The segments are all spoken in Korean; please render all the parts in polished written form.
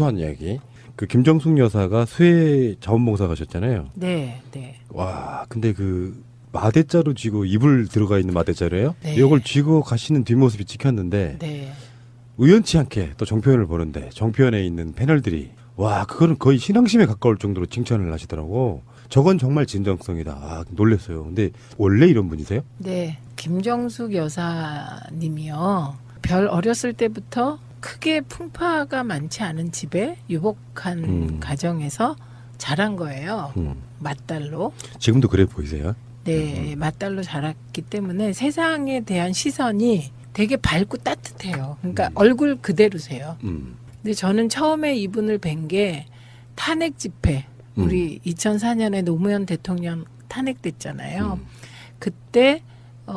소소한 이야기. 그 김정숙 여사가 수해 자원봉사 가셨잖아요. 네, 네. 와, 근데 그 마대자루 쥐고 이불 들어가 있는 마대자루예요? 네. 이걸 쥐고 가시는 뒷모습이 찍혔는데 네. 우연치 않게 또 정표현을 보는데 정표현에 있는 패널들이 와, 그거는 거의 신앙심에 가까울 정도로 칭찬을 하시더라고. 저건 정말 진정성이다. 아, 놀랐어요. 근데 원래 이런 분이세요? 네. 김정숙 여사님이요. 별 어렸을 때부터 크게 풍파가 많지 않은 집에 유복한 가정에서 자란 거예요. 맏딸로. 지금도 그래 보이세요? 네. 맏딸로 자랐기 때문에 세상에 대한 시선이 되게 밝고 따뜻해요. 그러니까 얼굴 그대로세요. 근데 저는 처음에 이분을 뵌 게 탄핵 집회. 우리 2004년에 노무현 대통령 탄핵됐잖아요. 그때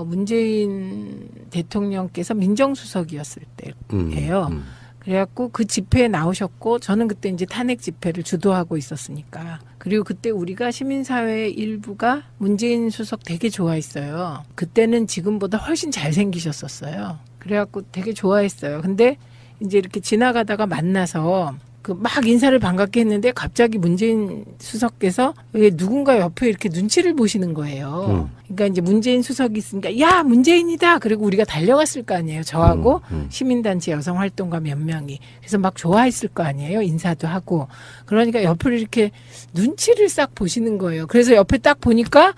문재인 대통령께서 민정수석이었을 때예요. 그래갖고 그 집회에 나오셨고 저는 그때 이제 탄핵 집회를 주도하고 있었으니까. 그리고 그때 우리가 시민사회 일부가 문재인 수석 되게 좋아했어요. 그때는 지금보다 훨씬 잘생기셨었어요. 그래갖고 되게 좋아했어요. 근데 이제 이렇게 지나가다가 만나서 그 막 인사를 반갑게 했는데 갑자기 문재인 수석께서 누군가 옆에 이렇게 눈치를 보시는 거예요. 그러니까 이제 문재인 수석이 있으니까 야 문재인이다. 그리고 우리가 달려갔을 거 아니에요. 저하고 시민단체 여성활동가 몇 명이. 그래서 막 좋아했을 거 아니에요. 인사도 하고. 그러니까 옆을 이렇게 눈치를 싹 보시는 거예요. 그래서 옆에 딱 보니까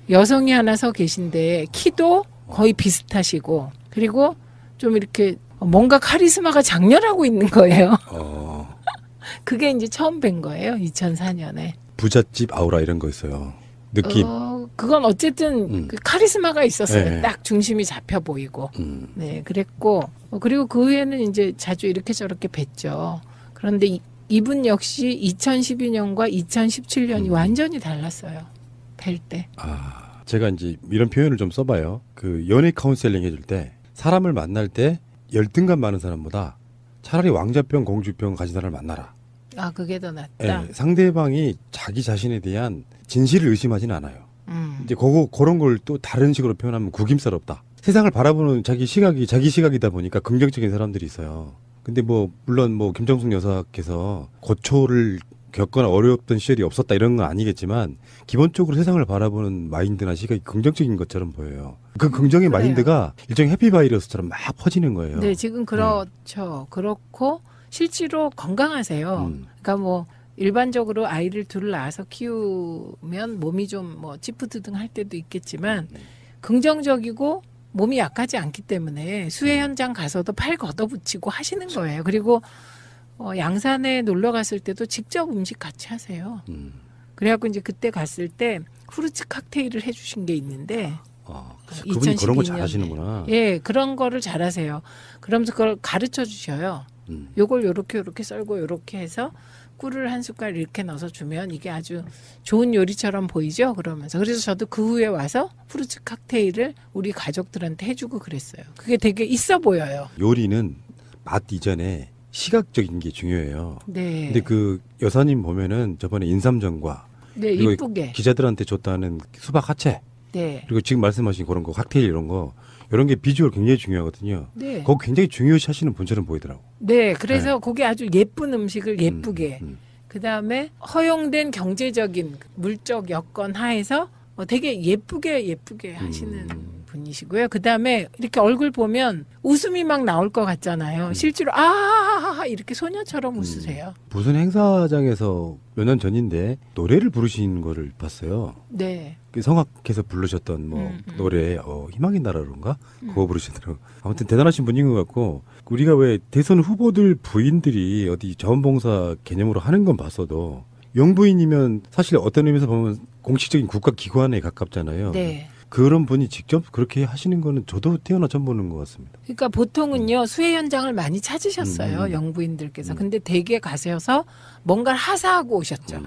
여성이 하나 서 계신데 키도 거의 비슷하시고 그리고 좀 이렇게 뭔가 카리스마가 장렬하고 있는 거예요. 그게 이제 처음 뵌 거예요. 2004년에. 부잣집 아우라 이런 거 있어요. 느낌. 그건 어쨌든 그 카리스마가 있었어요. 네. 딱 중심이 잡혀 보이고. 네, 그랬고. 그리고 그 후에는 이제 자주 이렇게 저렇게 뵀죠. 그런데 이분 역시 2012년과 2017년이 완전히 달랐어요. 뵐 때. 아, 제가 이제 이런 표현을 좀 써봐요. 그 연애 카운셀링 해줄 때 사람을 만날 때 열등감 많은 사람보다 차라리 왕자병, 공주병 가진 사람을 만나라. 아, 그게 더 낫다. 네, 상대방이 자기 자신에 대한 진실을 의심하지는 않아요. 이제 그런 걸 또 다른 식으로 표현하면 구김살없다. 세상을 바라보는 자기 시각이다 보니까 긍정적인 사람들이 있어요. 근데 뭐 물론 뭐 김정숙 여사께서 고초를 겪거나 어려웠던 시절이 없었다 이런 건 아니겠지만 기본적으로 세상을 바라보는 마인드나 시각이 긍정적인 것처럼 보여요. 그 긍정의 그래요. 마인드가 일종의 해피바이러스처럼 막 퍼지는 거예요. 네, 지금 그렇죠. 그렇고 실제로 건강하세요. 그러니까 뭐 일반적으로 아이를 둘 낳아서 키우면 몸이 좀 뭐 찌푸드등 할 때도 있겠지만 긍정적이고 몸이 약하지 않기 때문에 수해 현장 가서도 팔 걷어붙이고 하시는 거예요. 그리고 양산에 놀러 갔을 때도 직접 음식 같이 하세요. 그래갖고 이제 그때 갔을 때 후르츠 칵테일을 해주신 게 있는데 그분이 그런 거 2012년에. 잘하시는구나. 예, 그런 거를 잘하세요. 그러면서 그걸 가르쳐 주셔요. 요걸 요렇게 썰고 요렇게 해서 꿀을 한 숟갈 이렇게 넣어서 주면 이게 아주 좋은 요리처럼 보이죠? 그러면서. 그래서 저도 그 후에 와서 후르츠 칵테일을 우리 가족들한테 해주고 그랬어요. 그게 되게 있어 보여요. 요리는 맛 이전에 시각적인 게 중요해요. 네. 근데 그 여사님 보면은 저번에 인삼전과 네, 그리고 이쁘게. 기자들한테 줬다는 수박 하체 네. 그리고 지금 말씀하신 그런 거 칵테일 이런 게 비주얼 굉장히 중요하거든요. 네. 그거 굉장히 중요시 하시는 분처럼 보이더라고. 네, 그래서 그게 아주 예쁜 음식을 예쁘게. 그 다음에 허용된 경제적인 물적 여건 하에서 되게 예쁘게 하시는 분이시고요. 그 다음에 이렇게 얼굴 보면 웃음이 막 나올 것 같잖아요. 실제로 이렇게 소녀처럼 웃으세요. 무슨 행사장에서 몇 년 전인데 노래를 부르시는 거를 봤어요. 네. 그 성악해서 부르셨던 뭐 노래 희망의 나라로인가 그거 부르시더라고. 아무튼 대단하신 분인 것 같고 우리가 왜 대선 후보들 부인들이 어디 자원봉사 개념으로 하는 건 봤어도 영부인이면 사실 어떤 의미에서 보면 공식적인 국가 기관에 가깝잖아요. 네. 그런 분이 직접 그렇게 하시는 거는 저도 태어나 처음 보는 것 같습니다. 그러니까 보통은요 수해 현장을 많이 찾으셨어요 영부인들께서. 근데 댁에 가셔서 뭔가를 하사하고 오셨죠.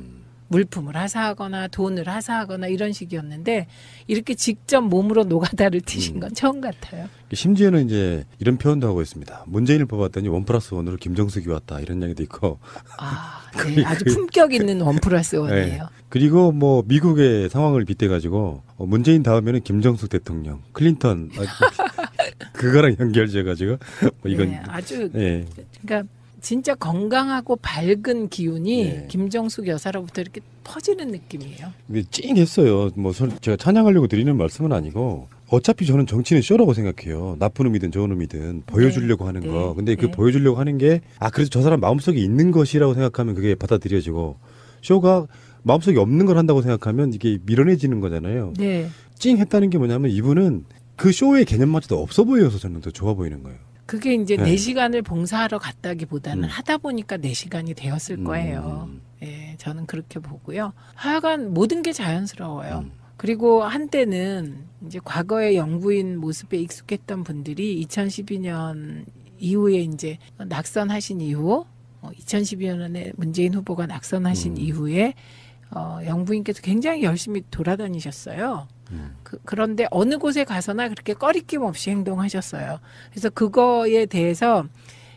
물품을 하사하거나 돈을 하사하거나 이런 식이었는데 이렇게 직접 몸으로 노가다를 튀신 건 처음 같아요. 심지어는 이제 이런 표현도 하고 있습니다. 문재인을 뽑았더니 1+1으로 김정숙이 왔다 이런 얘기도 있고. 아, 네. 아주 품격 있는 1+1이에요. 네. 그리고 뭐 미국의 상황을 빗대가지고 문재인 다음에는 김정숙 대통령, 클린턴 그거랑 연결돼가지고 뭐 이건 네, 아주 네. 그러니까 진짜 건강하고 밝은 기운이 네. 김정숙 여사로부터 이렇게 퍼지는 느낌이에요. 이게 찡했어요. 뭐 제가 찬양하려고 드리는 말씀은 아니고 어차피 저는 정치는 쇼라고 생각해요. 나쁜 놈이든 좋은 놈이든 보여주려고 하는 네. 거. 근데 그 네. 보여주려고 하는 게 그래서 저 사람 마음속에 있는 것이라고 생각하면 그게 받아들여지고 쇼가 마음속에 없는 걸 한다고 생각하면 이게 밀어내지는 거잖아요. 네. 찡했다는 게 뭐냐면 이분은 그 쇼의 개념마저도 없어 보여서 저는 더 좋아 보이는 거예요. 그게 이제 네. 4시간을 봉사하러 갔다기보다는 음. 하다 보니까 4시간이 되었을 거예요. 예, 저는 그렇게 보고요. 하여간 모든 게 자연스러워요. 그리고 한때는 이제 과거의 영부인 모습에 익숙했던 분들이 2012년 이후에 이제 낙선하신 이후 2012년에 문재인 후보가 낙선하신 이후에 영부인께서 굉장히 열심히 돌아다니셨어요. 그런데 어느 곳에 가서나 그렇게 꺼리낌 없이 행동하셨어요. 그래서 그거에 대해서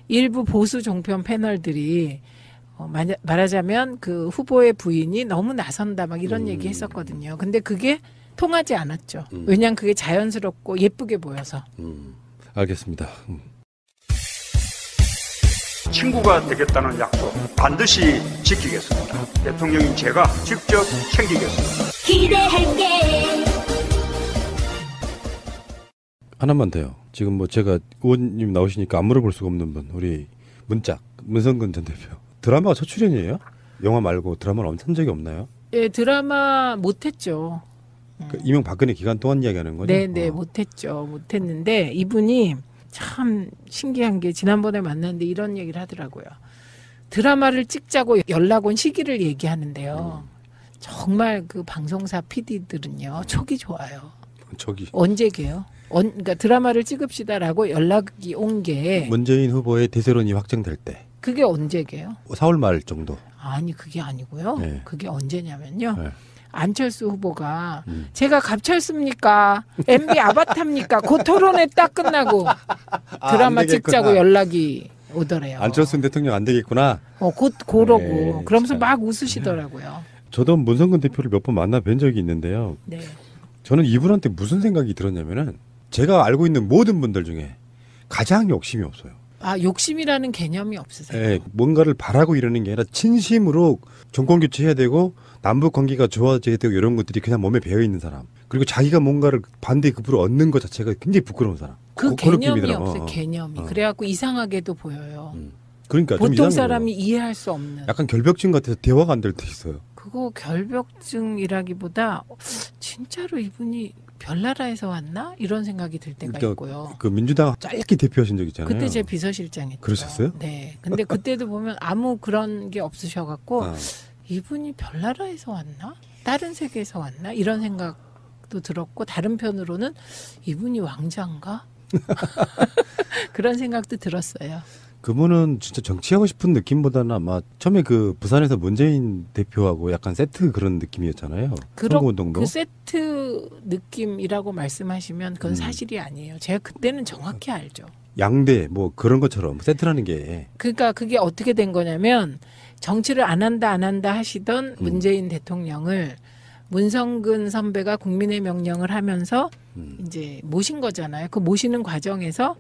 일부 보수 종편 패널들이 말하자면 그 후보의 부인이 너무 나선다 막 이런 얘기 했었거든요. 근데 그게 통하지 않았죠. 왜냐하면 그게 자연스럽고 예쁘게 보여서. 알겠습니다. 친구가 되겠다는 약속 반드시 지키겠습니다. 대통령인 제가 직접 챙기겠습니다. 기대할게. 하나만 더요. 지금 뭐 제가 의원님 나오시니까 안 물어볼 수가 없는 분. 우리 문성근 전 대표. 드라마가 첫 출연이에요? 영화 말고 드라마를 엄청 적이 없나요? 예, 드라마 못했죠. 그 이명박근혜 기간 동안 이야기하는 거죠? 네, 못했죠. 못했는데 이분이 참 신기한 게 지난번에 만났는데 이런 얘기를 하더라고요. 드라마를 찍자고 연락 온 시기를 얘기하는데요. 정말 그 방송사 PD들은요. 촉이 좋아요. 저기 언제게요? 그러니까 드라마를 찍읍시다라고 연락이 온 게 문재인 후보의 대세론이 확정될 때 그게 언제게요? 4월 말 정도. 아니 그게 아니고요. 네. 그게 언제냐면요. 네. 안철수 후보가 제가 갑철습니까? MB 아바타입니까? 그 토론회 딱 끝나고 드라마 안 되겠구나. 찍자고 연락이 오더래요. 안철수 대통령 안 되겠구나. 곧 그러고 네, 그러면서 참. 막 웃으시더라고요. 저도 문성근 대표를 몇 번 만나 뵌 적이 있는데요. 네. 저는 이분한테 무슨 생각이 들었냐면은 제가 알고 있는 모든 분들 중에 가장 욕심이 없어요. 욕심이라는 개념이 없으세요? 예, 뭔가를 바라고 이러는 게 아니라 진심으로 정권 교체해야 되고 남북 관계가 좋아져야 되고 이런 것들이 그냥 몸에 배어 있는 사람. 그리고 자기가 뭔가를 반대급부로 얻는 것 자체가 굉장히 부끄러운 사람. 그 그런 개념이 느낌이더라고. 없어요. 개념이. 그래갖고 이상하게도 보여요. 그러니까 좀 보통 이상해요. 사람이 이해할 수 없는. 약간 결벽증 같아서 대화가 안 될 때 있어요. 그거 결벽증이라기보다 진짜로 이분이 별나라에서 왔나? 이런 생각이 들 때가 그러니까 있고요. 그 민주당 짧게 대표하신 적 있잖아요. 그때 제 비서실장이었죠. 그러셨어요? 네. 근데 그때도 보면 아무 그런 게 없으셔갖고 아, 이분이 별나라에서 왔나? 다른 세계에서 왔나? 이런 생각도 들었고 다른 편으로는 이분이 왕자인가? 그런 생각도 들었어요. 그분은 진짜 정치하고 싶은 느낌보다는 아마 처음에 그 부산에서 문재인 대표하고 약간 세트 그런 느낌이었잖아요. 선거운동도. 그 세트 느낌이라고 말씀하시면 그건 사실이 아니에요. 제가 그때는 정확히 알죠. 양대 뭐 그런 것처럼 세트라는 게 그러니까 그게 어떻게 된 거냐면 정치를 안 한다 하시던 문재인 대통령을 문성근 선배가 국민의 명령을 하면서 이제 모신 거잖아요. 그 모시는 과정에서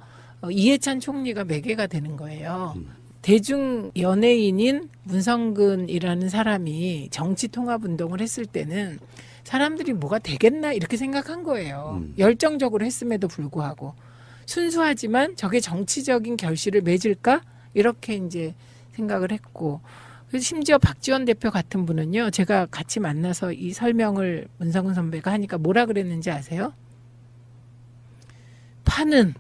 이해찬 총리가 매개가 되는 거예요. 대중 연예인인 문성근이라는 사람이 정치 통합 운동을 했을 때는 사람들이 뭐가 되겠나 이렇게 생각한 거예요. 열정적으로 했음에도 불구하고 순수하지만 저게 정치적인 결실을 맺을까 이렇게 이제 생각을 했고 그래서 심지어 박지원 대표 같은 분은요. 제가 같이 만나서 이 설명을 문성근 선배가 하니까 뭐라 그랬는지 아세요? 파는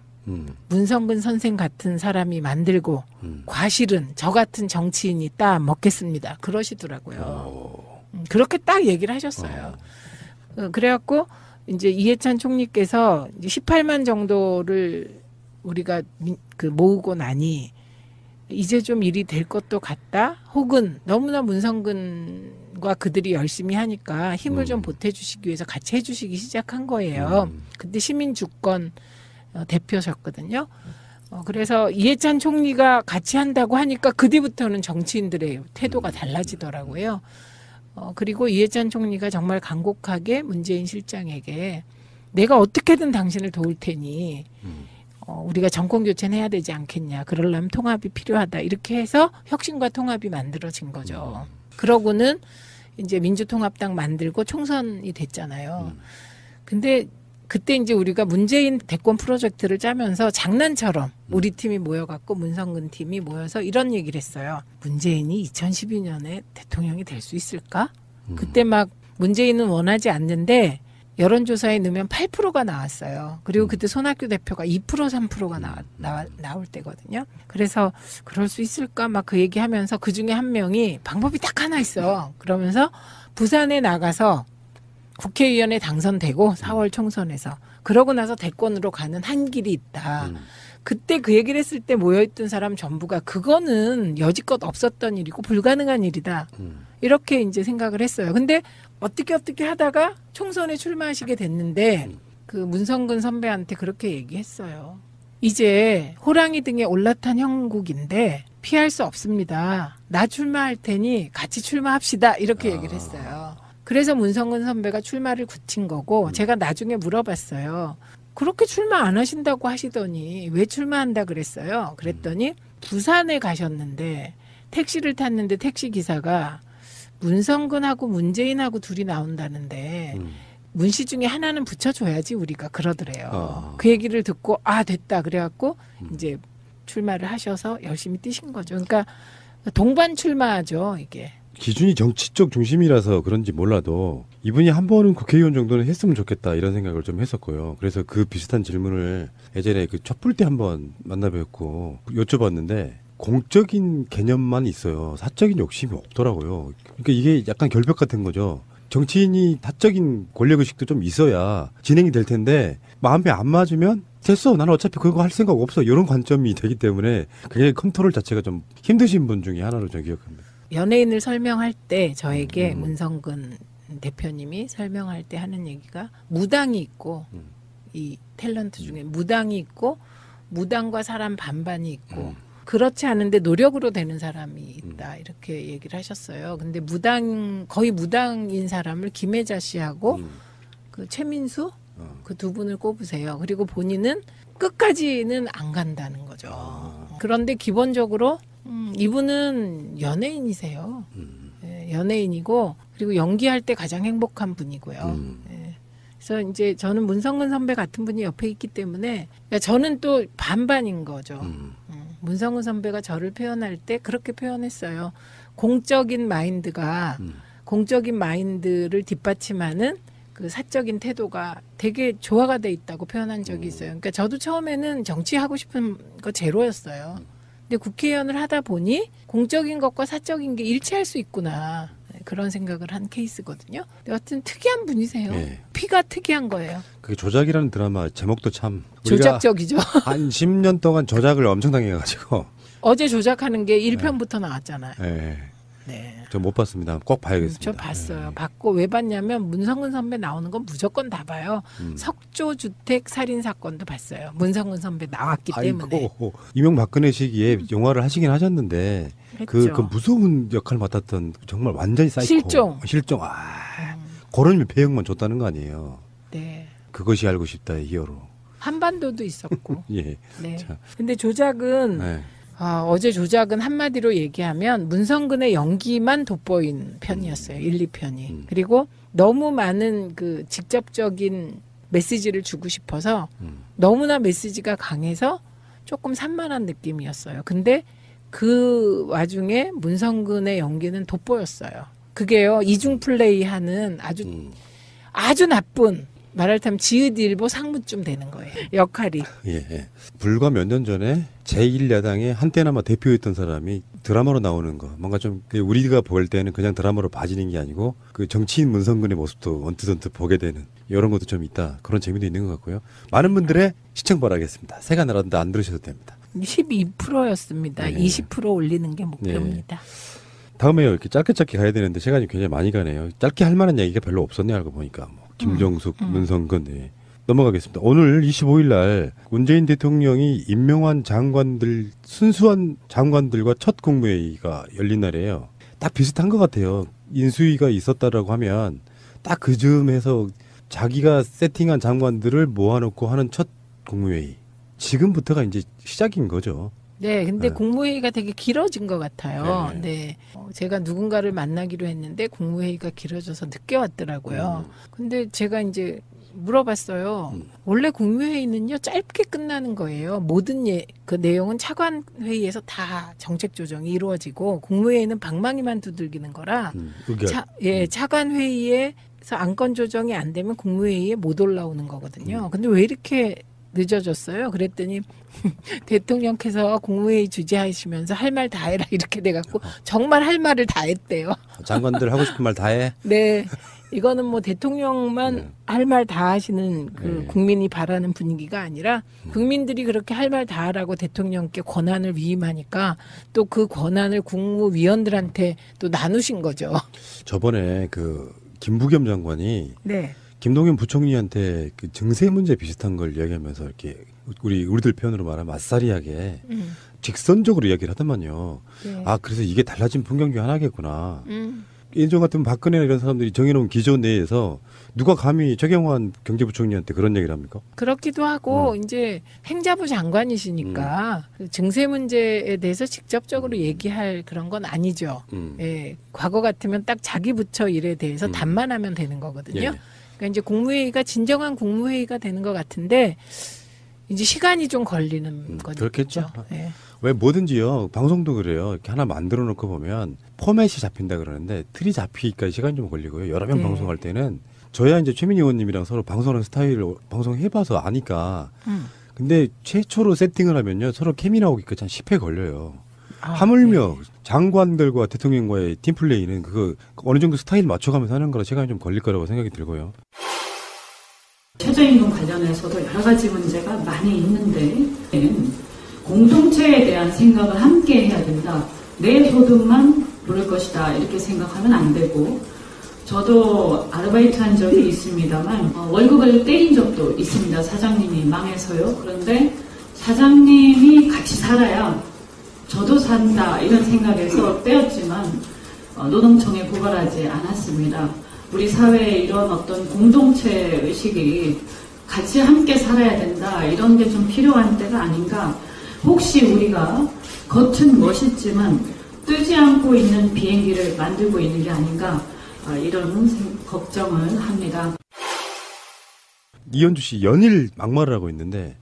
문성근 선생 같은 사람이 만들고 과실은 저 같은 정치인이 따 먹겠습니다. 그러시더라고요. 그렇게 딱 얘기를 하셨어요. 그래갖고 이제 이해찬 총리께서 18만 정도를 우리가 모으고 나니 이제 좀 일이 될 것도 같다. 혹은 너무나 문성근과 그들이 열심히 하니까 힘을 좀 보태주시기 위해서 같이 해주시기 시작한 거예요. 그때 시민주권 대표셨거든요. 그래서 이해찬 총리가 같이 한다고 하니까 그 뒤부터는 정치인들의 태도가 달라지더라고요. 그리고 이해찬 총리가 정말 간곡하게 문재인 실장에게 내가 어떻게든 당신을 도울 테니 우리가 정권 교체는 해야 되지 않겠냐. 그러려면 통합이 필요하다. 이렇게 해서 혁신과 통합이 만들어진 거죠. 그러고는 이제 민주통합당 만들고 총선이 됐잖아요. 근데 그때 이제 우리가 문재인 대권 프로젝트를 짜면서 장난처럼 우리 팀이 모여갖고 문성근 팀이 모여서 이런 얘기를 했어요. 문재인이 2012년에 대통령이 될 수 있을까? 그때 막 문재인은 원하지 않는데 여론조사에 넣으면 8%가 나왔어요. 그리고 그때 손학규 대표가 2% 3%가 나올 때거든요. 그래서 그럴 수 있을까 막 그 얘기하면서 그중에 한 명이 방법이 딱 하나 있어. 그러면서 부산에 나가서 국회의원에 당선되고 4월 총선에서 그러고 나서 대권으로 가는 한 길이 있다. 그때 그 얘기를 했을 때 모여있던 사람 전부가 그거는 여지껏 없었던 일이고 불가능한 일이다. 이렇게 이제 생각을 했어요. 근데 어떻게 하다가 총선에 출마하시게 됐는데 그 문성근 선배한테 그렇게 얘기했어요. 이제 호랑이 등에 올라탄 형국인데 피할 수 없습니다. 나 출마할 테니 같이 출마합시다. 이렇게 얘기를 했어요. 그래서 문성근 선배가 출마를 굳힌 거고 제가 나중에 물어봤어요. 그렇게 출마 안 하신다고 하시더니 왜 출마한다 그랬어요. 그랬더니 부산에 가셨는데 택시를 탔는데 택시기사가 문성근하고 문재인하고 둘이 나온다는데 문씨 중에 하나는 붙여줘야지 우리가 그러더래요. 그 얘기를 듣고 됐다 그래갖고 이제 출마를 하셔서 열심히 뛰신 거죠. 그러니까 동반 출마죠 이게. 기준이 정치 쪽 중심이라서 그런지 몰라도 이분이 한 번은 국회의원 정도는 했으면 좋겠다 이런 생각을 좀 했었고요. 그래서 그 비슷한 질문을 예전에 그 촛불 때 한번 만나뵙고 여쭤봤는데 공적인 개념만 있어요. 사적인 욕심이 없더라고요. 그러니까 이게 약간 결벽 같은 거죠. 정치인이 사적인 권력의식도 좀 있어야 진행이 될 텐데 마음에 안 맞으면 됐어. 나는 어차피 그거 할 생각 없어. 이런 관점이 되기 때문에 그게 컨트롤 자체가 좀 힘드신 분 중에 하나로 저는 기억합니다. 연예인을 설명할 때 저에게 문성근 대표님이 설명할 때 하는 얘기가 무당이 있고 이 탤런트 중에 무당이 있고 무당과 사람 반반이 있고 그렇지 않은데 노력으로 되는 사람이 있다 이렇게 얘기를 하셨어요. 근데 거의 무당인 사람을 김혜자 씨하고 그 최민수 그 두 분을 꼽으세요. 그리고 본인은 끝까지는 안 간다는 거죠. 그런데 기본적으로 이분은 연예인이세요. 네, 연예인이고 그리고 연기할 때 가장 행복한 분이고요. 네. 그래서 이제 저는 문성근 선배 같은 분이 옆에 있기 때문에 그러니까 저는 또 반반인 거죠. 문성근 선배가 저를 표현할 때 그렇게 표현했어요. 공적인 마인드를 뒷받침하는 그 사적인 태도가 되게 조화가 돼 있다고 표현한 적이 있어요. 그러니까 저도 처음에는 정치하고 싶은 거 제로였어요. 근데 국회의원을 하다 보니 공적인 것과 사적인 게 일치할 수 있구나. 그런 생각을 한 케이스거든요. 여하튼 특이한 분이세요. 네. 피가 특이한 거예요. 그게 조작이라는 드라마 제목도 참 조작적이죠. 한 10년 동안 조작을 엄청 당해가지고 어제 조작하는 게 1편부터 나왔잖아요. 네. 네. 저 못 봤습니다. 꼭 봐야겠습니다. 저 봤어요. 봤고 왜 봤냐면 문성근 선배 나오는 건 무조건 다 봐요. 석조주택 살인 사건도 봤어요. 문성근 선배 나왔기 때문에. 이명박근혜 시기에 영화를 하시긴 하셨는데 그 무서운 역할 맡았던 정말 완전히 사이코. 실종. 그러면 배역만 줬다는 거 아니에요. 네. 그것이 알고 싶다의 히어로. 한반도도 있었고. 예. 네. 근데 조작은 네. 어제 조작은 한마디로 얘기하면 문성근의 연기만 돋보인 편이었어요. 1, 2편이. 그리고 너무 많은 그 직접적인 메시지를 주고 싶어서 너무나 메시지가 강해서 조금 산만한 느낌이었어요. 근데 그 와중에 문성근의 연기는 돋보였어요. 그게요. 이중 플레이하는 아주 나쁜 말하자면 지읒일보 상무쯤 되는 거예요. 역할이. 예. 불과 몇 년 전에 제1야당의 한때나마 대표였던 사람이 드라마로 나오는 거. 뭔가 좀 우리가 볼 때는 그냥 드라마로 봐지는 게 아니고 그 정치인 문성근의 모습도 언뜻 보게 되는 이런 것도 좀 있다. 그런 재미도 있는 것 같고요. 많은 분들의 시청 바라겠습니다. 새가 날았는데 안 들으셔도 됩니다. 12%였습니다. 네. 20% 올리는 게 목표입니다. 네. 다음에요. 이렇게 짧게 가야 되는데 시간이 굉장히 많이 가네요. 짧게 할 만한 얘기가 별로 없었네 알고 보니까. 김정숙, 문성근. 네. 넘어가겠습니다. 오늘 25일 날 문재인 대통령이 임명한 장관들, 순수한 장관들과 첫 국무회의가 열린 날이에요. 딱 비슷한 것 같아요. 인수위가 있었다라고 하면 딱 그 즈음에서 자기가 세팅한 장관들을 모아놓고 하는 첫 국무회의. 지금부터가 이제 시작인 거죠. 네, 근데 네. 국무회의가 되게 길어진 것 같아요. 네. 네. 제가 누군가를 만나기로 했는데 국무회의가 길어져서 늦게 왔더라고요. 근데 제가 이제 물어봤어요. 원래 국무회의는요, 짧게 끝나는 거예요. 모든 그 내용은 차관회의에서 다 정책 조정이 이루어지고, 국무회의는 방망이만 두들기는 거라, 의견. 차관회의에서 안건 조정이 안 되면 국무회의에 못 올라오는 거거든요. 근데 왜 이렇게 늦어졌어요? 그랬더니 대통령께서 국무회의 주재하시면서 할 말 다 해라 이렇게 돼갖고 정말 할 말을 다 했대요. 장관들 하고 싶은 말 다 해. 네. 이거는 뭐 대통령만 네. 할 말 다 하시는 그 네. 국민이 바라는 분위기가 아니라 국민들이 그렇게 할 말 다 하라고 대통령께 권한을 위임하니까 또 그 권한을 국무위원들한테 또 나누신 거죠. 저번에 그 김부겸 장관이 네. 김동연 부총리한테 그 증세 문제 비슷한 걸 이야기하면서 이렇게 우리들 표현으로 말하면 맞사리하게 직선적으로 이야기를 하더만요. 네. 아, 그래서 이게 달라진 풍경 중 하나겠구나. 예전 같으면 박근혜나 이런 사람들이 정해놓은 기조 내에서 누가 감히 최경환 경제부총리한테 그런 얘기를 합니까? 그렇기도 하고 이제 행자부 장관이시니까 그 증세 문제에 대해서 직접적으로 얘기할 그런 건 아니죠. 예, 과거 같으면 딱 자기 부처 일에 대해서 답만하면 되는 거거든요. 예. 그러니까 이제 국무회의가 진정한 국무회의가 되는 것 같은데 이제 시간이 좀 걸리는 거죠. 그렇겠죠. 예. 왜 뭐든지요. 방송도 그래요. 이렇게 하나 만들어 놓고 보면 포맷이 잡힌다 그러는데 틀이 잡히기까지 시간이 좀 걸리고요. 여러 명 네. 방송할 때는 저야 이제 최민희 의원님이랑 서로 방송하는 스타일을 방송해봐서 아니까. 근데 최초로 세팅을 하면요. 서로 케미 나오기까지 한 10회 걸려요. 아, 하물며 네. 장관들과 대통령과의 팀플레이는 그거 어느 정도 스타일 맞춰가면서 하는 거라 시간이 좀 걸릴 거라고 생각이 들고요. 최저임금 관련해서도 여러 가지 문제가 많이 있는데 공동체에 대한 생각을 함께 해야 된다. 내 소득만 부를 것이다. 이렇게 생각하면 안 되고 저도 아르바이트 한 적이 있습니다만 월급을 떼인 적도 있습니다. 사장님이 망해서요. 그런데 사장님이 같이 살아야 저도 산다 이런 생각에서 떼었지만 노동청에 고발하지 않았습니다. 우리 사회에 이런 어떤 공동체 의식이 같이 함께 살아야 된다 이런 게 좀 필요한 때가 아닌가. 혹시 우리가 겉은 멋있지만 뜨지 않고 있는 비행기를 만들고 있는 게 아닌가 이런 걱정을 합니다. 이현주 씨 연일 막말을 하고 있는데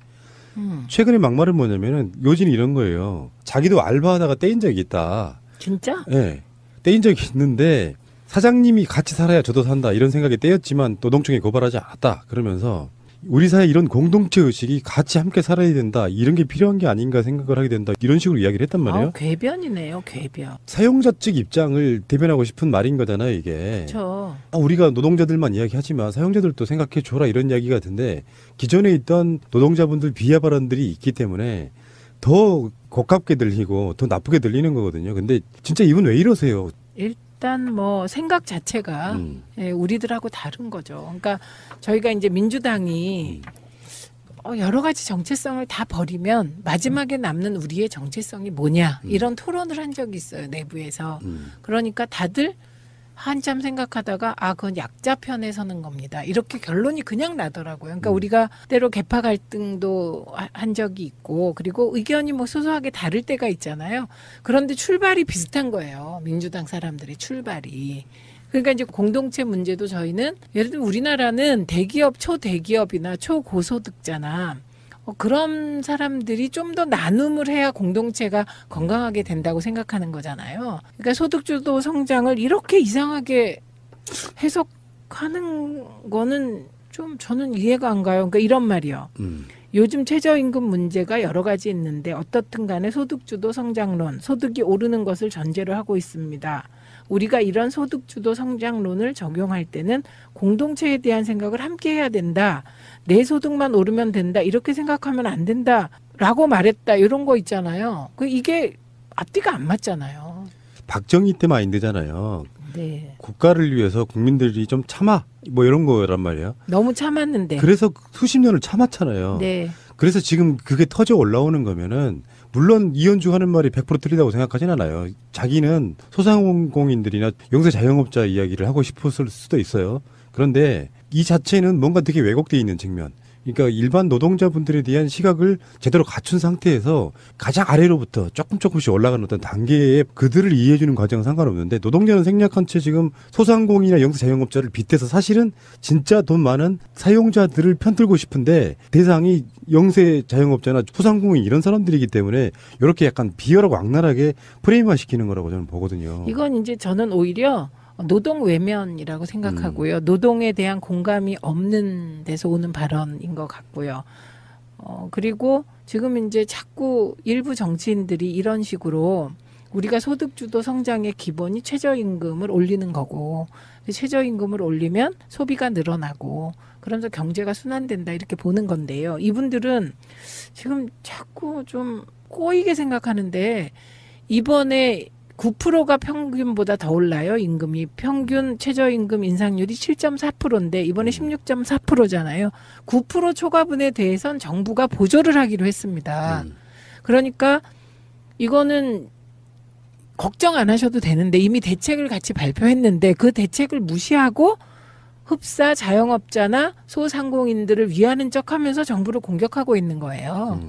최근에 막말은 뭐냐면은 요즘 이런 거예요. 자기도 알바하다가 떼인 적이 있다. 진짜? 네. 떼인 적이 있는데 사장님이 같이 살아야 저도 산다 이런 생각에 떼였지만 노동청에 고발하지 않았다. 그러면서 우리 사회 이런 공동체 의식이 같이 함께 살아야 된다. 이런 게 필요한 게 아닌가 생각을 하게 된다. 이런 식으로 이야기를 했단 말이에요. 궤변이네요. 궤변. 사용자 측 입장을 대변하고 싶은 말인 거잖아요. 이게. 그렇죠. 우리가 노동자들만 이야기하지만 사용자들도 생각해 줘라 이런 이야기 같은데 기존에 있던 노동자분들 비하 발언들이 있기 때문에 더 고깝게 들리고 더 나쁘게 들리는 거거든요. 근데 진짜 이분 왜 이러세요? 일단 뭐 생각 자체가 예, 우리들하고 다른 거죠. 그러니까 저희가 이제 민주당이 여러 가지 정체성을 다 버리면 마지막에 남는 우리의 정체성이 뭐냐 이런 토론을 한 적이 있어요. 내부에서. 그러니까 다들 한참 생각하다가 그건 약자 편에 서는 겁니다. 이렇게 결론이 그냥 나더라고요. 그러니까 우리가 때로 계파 갈등도 한 적이 있고 그리고 의견이 뭐 소소하게 다를 때가 있잖아요. 그런데 출발이 비슷한 거예요. 민주당 사람들의 출발이. 그러니까 이제 공동체 문제도 저희는 예를 들면 우리나라는 대기업, 초대기업이나 초고소득자나 그런 사람들이 좀 더 나눔을 해야 공동체가 건강하게 된다고 생각하는 거잖아요. 그러니까 소득주도 성장을 이렇게 이상하게 해석하는 거는 좀 저는 이해가 안 가요. 그러니까 이런 말이요. 요즘 최저임금 문제가 여러 가지 있는데 어떻든 간에 소득주도 성장론, 소득이 오르는 것을 전제로 하고 있습니다. 우리가 이런 소득주도 성장론을 적용할 때는 공동체에 대한 생각을 함께 해야 된다. 내 소득만 오르면 된다. 이렇게 생각하면 안 된다라고 말했다. 이런 거 있잖아요. 이게 앞뒤가 안 맞잖아요. 박정희 때 마인드잖아요. 네. 국가를 위해서 국민들이 좀 참아 뭐 이런 거란 말이에요. 너무 참았는데. 그래서 수십 년을 참았잖아요. 네. 그래서 지금 그게 터져 올라오는 거면은 물론 이현주 하는 말이 100% 틀리다고 생각하진 않아요. 자기는 소상공인들이나 영세 자영업자 이야기를 하고 싶었을 수도 있어요. 그런데 이 자체는 뭔가 되게 왜곡되어 있는 측면. 그러니까 일반 노동자분들에 대한 시각을 제대로 갖춘 상태에서 가장 아래로부터 조금씩 올라가는 어떤 단계에 그들을 이해해주는 과정은 상관없는데 노동자는 생략한 채 지금 소상공인이나 영세 자영업자를 빗대서 사실은 진짜 돈 많은 사용자들을 편들고 싶은데 대상이 영세 자영업자나 소상공인 이런 사람들이기 때문에 이렇게 약간 비열하고 악랄하게 프레임화 시키는 거라고 저는 보거든요. 이건 이제 저는 오히려 노동 외면이라고 생각하고요. 노동에 대한 공감이 없는 데서 오는 발언인 것 같고요. 그리고 지금 이제 자꾸 일부 정치인들이 이런 식으로 우리가 소득주도 성장의 기본이 최저임금을 올리는 거고 최저임금을 올리면 소비가 늘어나고 그러면서 경제가 순환된다 이렇게 보는 건데요. 이분들은 지금 자꾸 좀 꼬이게 생각하는데 이번에 9%가 평균보다 더 올라요. 임금이. 평균 최저임금 인상률이 7.4%인데 이번에 16.4%잖아요. 9% 초과분에 대해선 정부가 보조를 하기로 했습니다. 그러니까 이거는 걱정 안 하셔도 되는데 이미 대책을 같이 발표했는데 그 대책을 무시하고 흡사 자영업자나 소상공인들을 위하는 척하면서 정부를 공격하고 있는 거예요.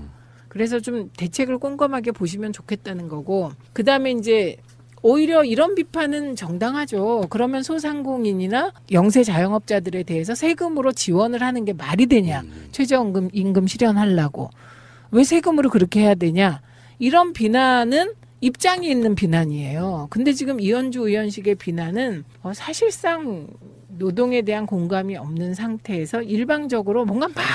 그래서 좀 대책을 꼼꼼하게 보시면 좋겠다는 거고 그다음에 이제 오히려 이런 비판은 정당하죠. 그러면 소상공인이나 영세 자영업자들에 대해서 세금으로 지원을 하는 게 말이 되냐. 최저임금 실현하려고. 왜 세금으로 그렇게 해야 되냐. 이런 비난은 입장이 있는 비난이에요. 근데 지금 이현주 의원식의 비난은 사실상 노동에 대한 공감이 없는 상태에서 일방적으로 뭔가 막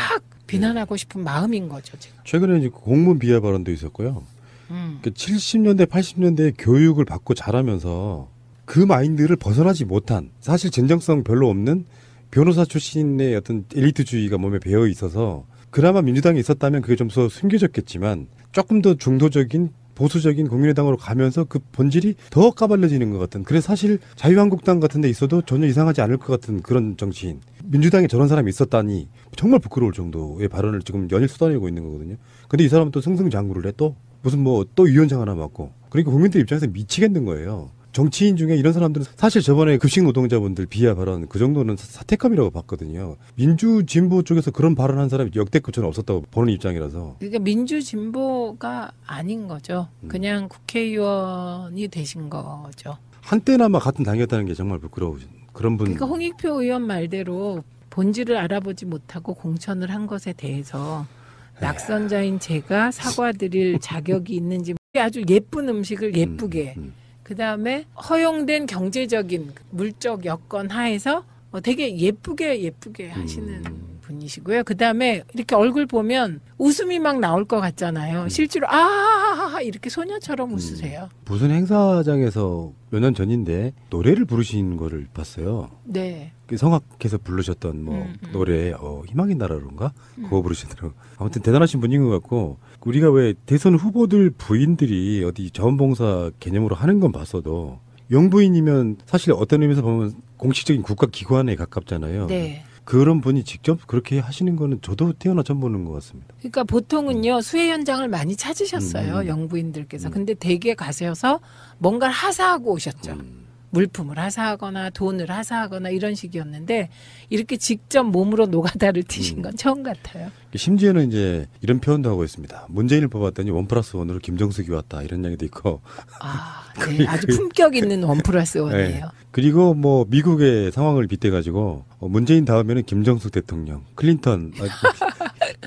비난하고 싶은 마음인 거죠. 지금. 최근에 이제 공무원 비하 발언도 있었고요. 그러니까 70년대, 80년대 교육을 받고 자라면서 그 마인드를 벗어나지 못한 사실 진정성 별로 없는 변호사 출신의 어떤 엘리트주의가 몸에 배어 있어서 그나마 민주당이 있었다면 그게 좀 더 숨겨졌겠지만 조금 더 중도적인 보수적인 국민의당으로 가면서 그 본질이 더 까발려지는 것 같은 그래서 사실 자유한국당 같은 데 있어도 전혀 이상하지 않을 것 같은 그런 정치인 민주당에 저런 사람이 있었다니 정말 부끄러울 정도의 발언을 지금 연일 쏟아내고 있는 거거든요. 근데 이 사람은 또 승승장구를 해 또 무슨 뭐 또 위원장 하나 맡고 그러니까 국민들 입장에서 미치겠는 거예요. 정치인 중에 이런 사람들은 사실 저번에 급식 노동자분들 비하 발언 그 정도는 사태감이라고 봤거든요. 민주진보 쪽에서 그런 발언한 사람이 역대급 저는 없었다고 보는 입장이라서. 그러니까 민주진보가 아닌 거죠. 그냥 국회의원이 되신 거죠. 한때나마 같은 당이었다는 게 정말 부끄러우신 그런 분. 그러니까 홍익표 의원 말대로 본질을 알아보지 못하고 공천을 한 것에 대해서 낙선자인 제가 사과드릴 자격이 있는지 아주 예쁜 음식을 예쁘게 그다음에 허용된 경제적인 물적 여건 하에서 되게 예쁘게 하시는 분이시고요. 그다음에 이렇게 얼굴 보면 웃음이 막 나올 것 같잖아요. 실제로 이렇게 소녀처럼 웃으세요. 무슨 행사장에서 몇 년 전인데 노래를 부르신 거를 봤어요. 네. 성악해서 부르셨던 뭐 노래 희망의 나라로인가 그거 부르시더라고. 아무튼 대단하신 분인 것 같고 우리가 왜 대선 후보들 부인들이 어디 자원봉사 개념으로 하는 건 봤어도 영부인이면 사실 어떤 의미에서 보면 공식적인 국가기관에 가깝잖아요. 네. 그런 분이 직접 그렇게 하시는 거는 저도 태어나 처음 보는 것 같습니다. 그러니까 보통은요 수해 현장을 많이 찾으셨어요 영부인들께서. 근데 댁에 가셔서 뭔가를 하사하고 오셨죠. 물품을 하사하거나 돈을 하사하거나 이런 식이었는데 이렇게 직접 몸으로 노가다를 튀신 건 처음 같아요. 심지어는 이제 이런 표현도 하고 있습니다. 문재인을 뽑았더니 1+1으로 김정숙이 왔다 이런 이야기도 있고. 네, 아주 품격 있는 1+1이에요. 네. 그리고 뭐 미국의 상황을 빗대가지고 문재인 다음에는 김정숙 대통령, 클린턴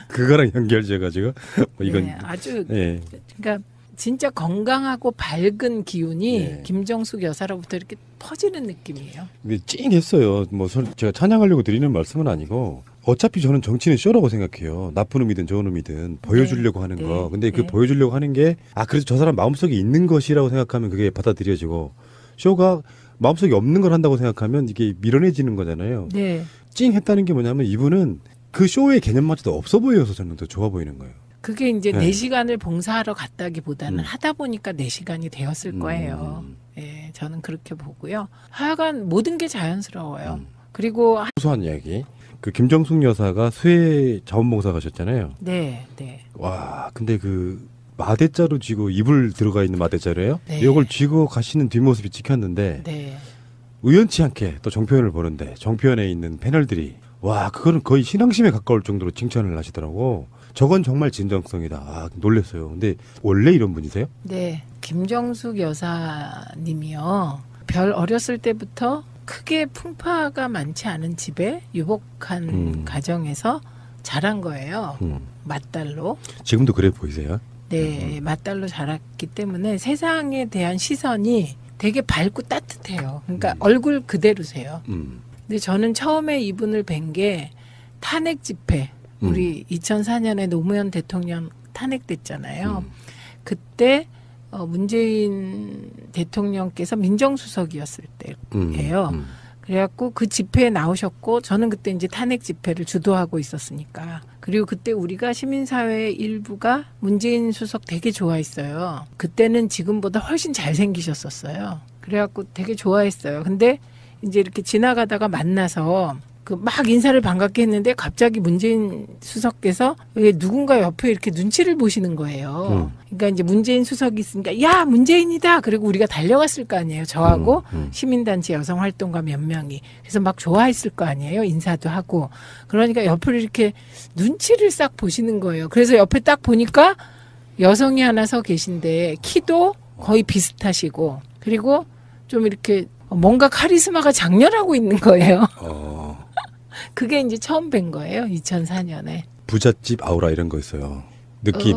그거랑 연결돼가지고 뭐 이건 네, 아주 그러니까 진짜 건강하고 밝은 기운이 김정숙 여사로부터 이렇게 퍼지는 느낌이에요. 근데 찡했어요. 뭐 제가 찬양하려고 드리는 말씀은 아니고 어차피 저는 정치는 쇼라고 생각해요. 나쁜 놈이든 좋은 놈이든 보여주려고 하는 거. 근데 그 보여주려고 하는 게 그래서 저 사람 마음속에 있는 것이라고 생각하면 그게 받아들여지고 쇼가 마음속에 없는 걸 한다고 생각하면 이게 밀어내지는 거잖아요. 네. 찡했다는 게 뭐냐면 이분은 그 쇼의 개념마저도 없어 보여서 저는 더 좋아 보이는 거예요. 그게 이제 4시간을 봉사하러 갔다기보다는 하다 보니까 4시간이 되었을 거예요. 예, 저는 그렇게 보고요. 하여간 모든 게 자연스러워요. 그리고 소소한 이야기. 그 김정숙 여사가 수해 자원봉사 가셨잖아요. 네, 네. 와, 근데 그 마대자루 쥐고 이불 들어가 있는 마대자루예요? 네. 이걸 쥐고 가시는 뒷모습이 찍혔는데 네. 우연치 않게 또 정표현을 보는데 정표현에 있는 패널들이 와, 그거는 거의 신앙심에 가까울 정도로 칭찬을 하시더라고. 저건 정말 진정성이다. 아, 놀랐어요. 근데 원래 이런 분이세요? 네, 김정숙 여사님이요. 별 어렸을 때부터 크게 풍파가 많지 않은 집에 유복한 가정에서 자란 거예요. 맏딸로. 지금도 그래 보이세요? 네, 맏딸로 자랐기 때문에 세상에 대한 시선이 되게 밝고 따뜻해요. 그러니까 얼굴 그대로세요. 근데 저는 처음에 이분을 뵌 게 탄핵 집회, 우리 2004년에 노무현 대통령 탄핵됐잖아요. 그때 문재인 대통령께서 민정수석이었을 때예요. 그래갖고 그 집회에 나오셨고 저는 그때 이제 탄핵 집회를 주도하고 있었으니까. 그리고 그때 우리가 시민사회 일부가 문재인 수석 되게 좋아했어요. 그때는 지금보다 훨씬 잘생기셨었어요. 그래갖고 되게 좋아했어요. 근데 이제 이렇게 지나가다가 만나서 그 막 인사를 반갑게 했는데 갑자기 문재인 수석께서 누군가 옆에 이렇게 눈치를 보시는 거예요. 그러니까 이제 문재인 수석이 있으니까 야 문재인이다. 그리고 우리가 달려갔을 거 아니에요. 저하고 시민단체 여성활동가 몇 명이. 그래서 막 좋아했을 거 아니에요. 인사도 하고. 그러니까 옆을 이렇게 눈치를 싹 보시는 거예요. 그래서 옆에 딱 보니까 여성이 하나 서 계신데 키도 거의 비슷하시고 그리고 좀 이렇게 뭔가 카리스마가 장렬하고 있는 거예요. 그게 이제 처음 뵌 거예요. 2004년에. 부잣집 아우라 이런 거 있어요. 느낌.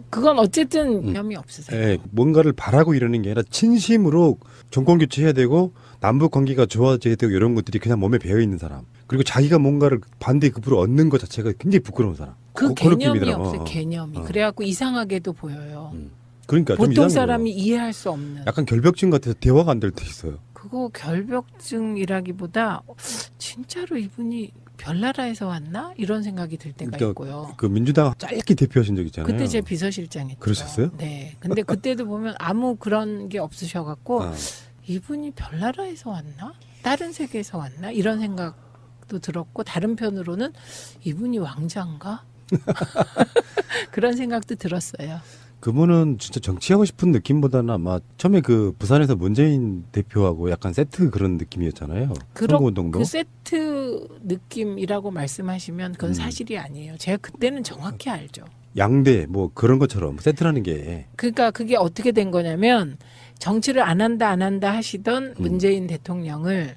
그건 어쨌든 개념이 없으세요. 네, 뭔가를 바라고 이러는 게 아니라 진심으로 정권 교체해야 되고 남북 관계가 좋아져야 되고 이런 것들이 그냥 몸에 배어 있는 사람. 그리고 자기가 뭔가를 반대급부로 얻는 것 자체가 굉장히 부끄러운 사람. 그 그런 개념이 느낌이더라고. 없어요. 개념이. 그래갖고 이상하게도 보여요. 그러니까 좀 보통 이상한 사람이 거예요. 이해할 수 없는. 약간 결벽증 같아서 대화가 안 될 때 있어요. 그거 결벽증이라기보다 진짜로 이분이 별나라에서 왔나? 이런 생각이 들 때가 그러니까 있고요. 그 민주당 짧게 대표하신 적 있잖아요. 그때 제 비서실장했죠. 그러셨어요? 네. 근데 그때도 보면 아무 그런 게 없으셔갖고 이분이 별나라에서 왔나? 다른 세계에서 왔나? 이런 생각도 들었고 다른 편으로는 이분이 왕자인가? 그런 생각도 들었어요. 그분은 진짜 정치하고 싶은 느낌보다는 아마 처음에 그 부산에서 문재인 대표하고 약간 세트 그런 느낌이었잖아요. 선거운동도. 그 세트 느낌이라고 말씀하시면 그건 사실이 아니에요. 제가 그때는 정확히 알죠. 양대 뭐 그런 것처럼 세트라는 게. 그러니까 그게 어떻게 된 거냐면 정치를 안 한다 하시던 문재인 대통령을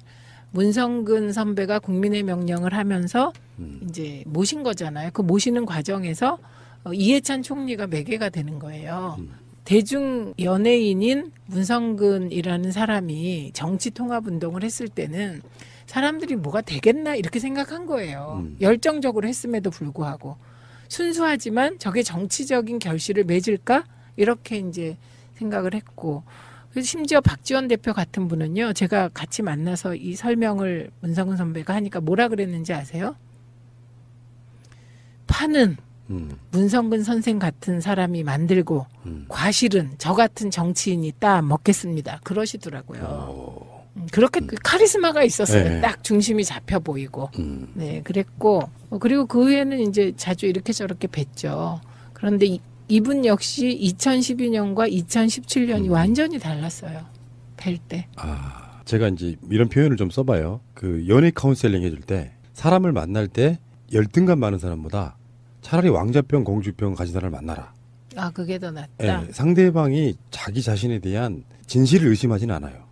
문성근 선배가 국민의 명령을 하면서 이제 모신 거잖아요. 그 모시는 과정에서 이해찬 총리가 매개가 되는 거예요. 대중 연예인인 문성근이라는 사람이 정치 통합 운동을 했을 때는 사람들이 뭐가 되겠나 이렇게 생각한 거예요. 열정적으로 했음에도 불구하고 순수하지만 저게 정치적인 결실을 맺을까 이렇게 이제 생각을 했고 그래서 심지어 박지원 대표 같은 분은요. 제가 같이 만나서 이 설명을 문성근 선배가 하니까 뭐라 그랬는지 아세요? 파는 문성근 선생 같은 사람이 만들고 과실은 저 같은 정치인이 따 먹겠습니다. 그러시더라고요. 그렇게 그 카리스마가 있었어요. 네. 딱 중심이 잡혀 보이고. 네, 그랬고 그리고 그 후에는 이제 자주 이렇게 저렇게 뵀죠. 그런데 이분 역시 2012년과 2017년이 완전히 달랐어요. 뵐 때. 아, 제가 이제 이런 표현을 좀 써봐요. 그 연애 카운셀링 해줄 때 사람을 만날 때 열등감 많은 사람보다 차라리 왕자병, 공주병 가진 사람을 만나라. 아, 그게 더 낫다. 네, 상대방이 자기 자신에 대한 진실을 의심하지는 않아요.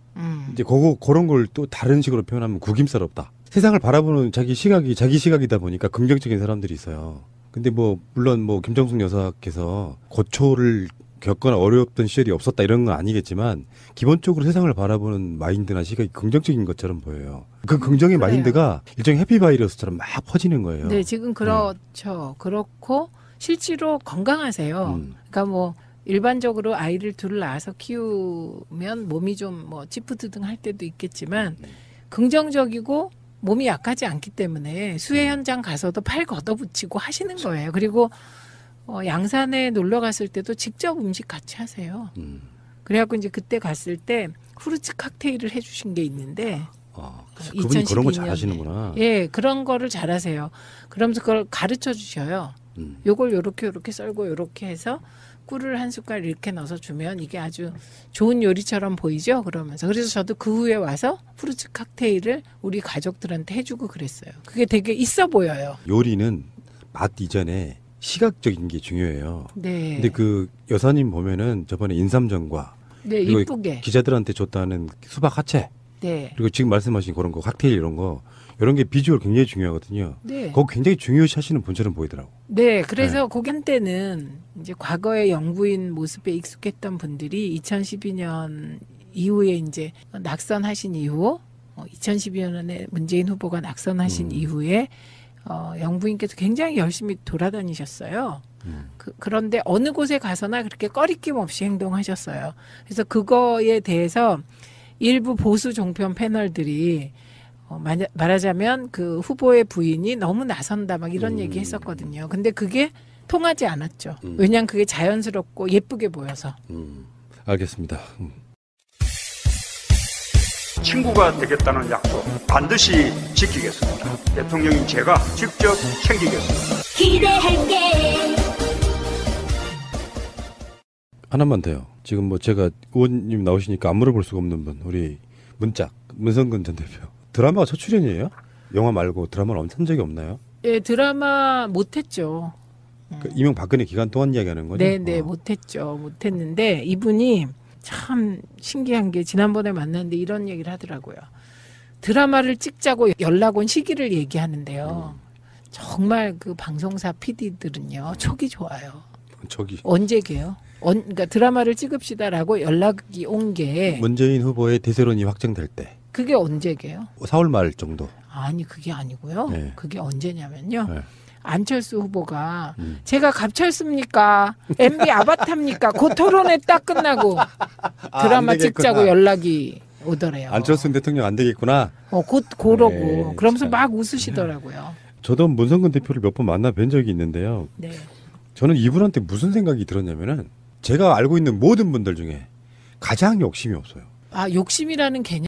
이제 그런 걸 또 다른 식으로 표현하면 구김살없다. 세상을 바라보는 자기 시각이다 보니까 긍정적인 사람들이 있어요. 근데 뭐 물론 뭐 김정숙 여사께서 고초를 겪거나 어려웠던 시절이 없었다 이런 건 아니겠지만 기본적으로 세상을 바라보는 마인드나 시각이 긍정적인 것처럼 보여요. 그 긍정의 그래요. 마인드가 일종의 해피바이러스처럼 막 퍼지는 거예요. 네, 지금 그렇죠. 그렇고 실제로 건강하세요. 그러니까 뭐 일반적으로 아이를 둘 낳아서 키우면 몸이 좀 뭐 찌푸드등 할 때도 있겠지만 긍정적이고 몸이 약하지 않기 때문에 수해 현장 가서도 팔 걷어붙이고 하시는 거예요. 그리고 양산에 놀러 갔을 때도 직접 음식 같이 하세요. 그래갖고 이제 그때 갔을 때 후르츠 칵테일을 해주신 게 있는데 그분이 그런 거 2012년에. 잘하시는구나. 예, 그런 거를 잘하세요. 그러면서 그걸 가르쳐 주셔요. 요걸 요렇게 썰고 요렇게 해서 꿀을 한 숟갈 이렇게 넣어서 주면 이게 아주 좋은 요리처럼 보이죠? 그러면서. 그래서 저도 그 후에 와서 후르츠 칵테일을 우리 가족들한테 해주고 그랬어요. 그게 되게 있어 보여요. 요리는 맛 이전에 시각적인 게 중요해요. 네. 근데 그 여사님 보면은 저번에 인삼전과 네, 그리고 이쁘게. 기자들한테 줬다는 수박 하체 네. 그리고 지금 말씀하신 그런 거 칵테일 이런 게 비주얼 굉장히 중요하거든요. 네. 그거 굉장히 중요시 하시는 분처럼 보이더라고. 네, 그래서 거기 한때는 이제 과거의 영부인 모습에 익숙했던 분들이 2012년 이후에 이제 낙선하신 이후, 2012년에 문재인 후보가 낙선하신 이후에 영부인께서 굉장히 열심히 돌아다니셨어요. 그런데 어느 곳에 가서나 그렇게 꺼리낌 없이 행동하셨어요. 그래서 그거에 대해서 일부 보수 종편 패널들이 말하자면 그 후보의 부인이 너무 나선다 막 이런 얘기 했었거든요. 근데 그게 통하지 않았죠. 왜냐하면 그게 자연스럽고 예쁘게 보여서. 알겠습니다. 친구가 되겠다는 약속 반드시 지키겠습니다. 대통령인 제가 직접 챙기겠습니다. 기대할게. 하나만 더요. 지금 뭐 제가 의원님 나오시니까 안 물어볼 수가 없는 분, 우리 문성근 전 대표. 드라마가 첫 출연이에요? 영화 말고 드라마를 엄청 한 적이 없나요? 예, 드라마 못했죠. 그 이명박근혜 기간 동안 이야기하는 거죠? 네, 못했죠. 못했는데 이분이 참 신기한 게 지난번에 만났는데 이런 얘기를 하더라고요. 드라마를 찍자고 연락 온 시기를 얘기하는데요. 정말 그 방송사 PD들은요. 촉이 좋아요. 저기 언제게요? 그러니까 드라마를 찍읍시다라고 연락이 온 게 문재인 후보의 대세론이 확정될 때 그게 언제게요? 4월 말 정도. 아니 그게 아니고요. 네. 그게 언제냐면요. 네. 안철수 후보가 제가 갑철습니까? MB 아바타입니까? 그 토론회 딱 끝나고 드라마 안 되겠구나. 찍자고 연락이 오더래요. 안철수 대통령 안 되겠구나. 곧 그러고 네, 그러면서 참. 막 웃으시더라고요. 저도 문성근 대표를 몇 번 만나 뵌 적이 있는데요. 네. 저는 이분한테 무슨 생각이 들었냐면은 제가 알고 있는 모든 분들 중에 가장 욕심이 없어요. 욕심이라는 개념